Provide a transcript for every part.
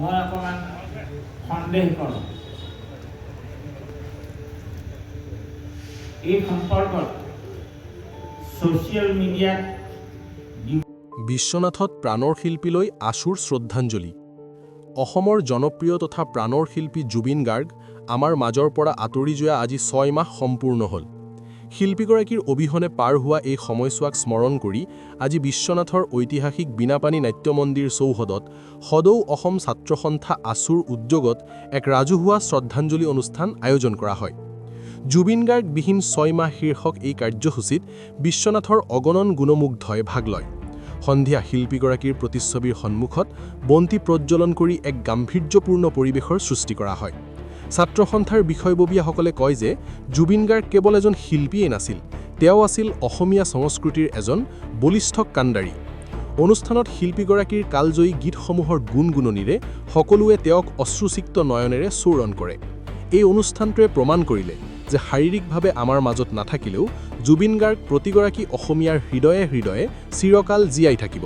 মই অকণমান সন্দেহ কৰোঁ এই সম্পৰ্কত ছ'চিয়েল মিডিয়াত বিশ্বনাথত প্ৰাণৰ শিল্পীলৈ আশুৰ শ্ৰদ্ধাঞ্জলি। অসমৰ জনপ্ৰিয় তথা প্ৰাণৰ শিল্পী জুবিন গাৰ্গ আমাৰ মাজৰ পৰা আঁতৰি যোৱা আজি 6 মাহ সম্পূৰ্ণ হ'ল। শিল্পীগৰাকীৰ অবিহনে পাৰ হোৱা এই সময়ছোৱাক স্মৰণ কৰি আজি বিশ্বনাথৰ ঐতিহাসিক বীণাপানী নাট্য মন্দিৰ চৌহদত সদৌ অসম ছাত্ৰ সন্থা আছুৰ উদ্যোগত এক ৰাজহুৱা শ্ৰদ্ধাঞ্জলি অনুষ্ঠান আয়োজন কৰা হয়। জুবিন গাৰ্গ বিহীন 6 মাহ শীৰ্ষক এই কাৰ্যসূচীত বিশ্বনাথৰ অগণন গুণমুগ্ধই ভাগ লয়। সন্ধিয়া শিল্পীগৰাকীৰ প্ৰতিচ্ছবিৰ সন্মুখত বন্তি প্ৰজ্বলন কৰি এক গাম্ভীৰ্যপূৰ্ণ পৰিৱেশৰ সৃষ্টি কৰা হয়। ছাত্ৰ সন্থাৰ বিষয়ববীয়াসকলে কয় যে জুবিন গাৰ্গ কেৱল এজন শিল্পীয়েই নাছিল, তেওঁ আছিল অসমীয়া সংস্কৃতিৰ এজন বলিষ্ঠ কাণ্ডাৰী। অনুষ্ঠানত শিল্পীগৰাকীৰ কালজয়ী গীতসমূহৰ গুণগুণনিৰে সকলোৱে তেওঁক অশ্ৰুসিক্ত নয়নেৰে স্মৰণ কৰে। এই অনুষ্ঠানটোৱে প্ৰমাণ কৰিলে যে শাৰীৰিকভাৱে আমাৰ মাজত নাথাকিলেও জুবিন গাৰ্গ প্ৰতিগৰাকী অসমীয়াৰ হৃদয়ে হৃদয়ে চিৰকাল জীয়াই থাকিব।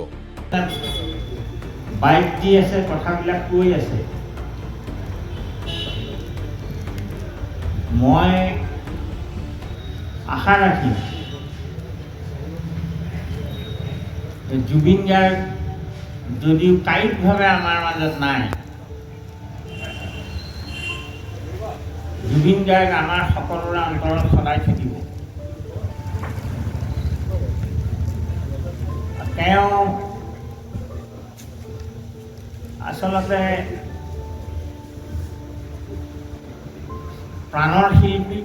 বাইক দি আছে, কথাবিলাক কৈ আছে। মই আশা ৰাখিম জুবিন গাৰ্গ যদিও কায়িকভাৱে আমাৰ মাজত নাই, জুবিন গাৰ্গ আমাৰ সকলোৰে অন্তৰত সদায় থাকিব। তেওঁ আচলতে প্ৰাণৰ শিল্পী,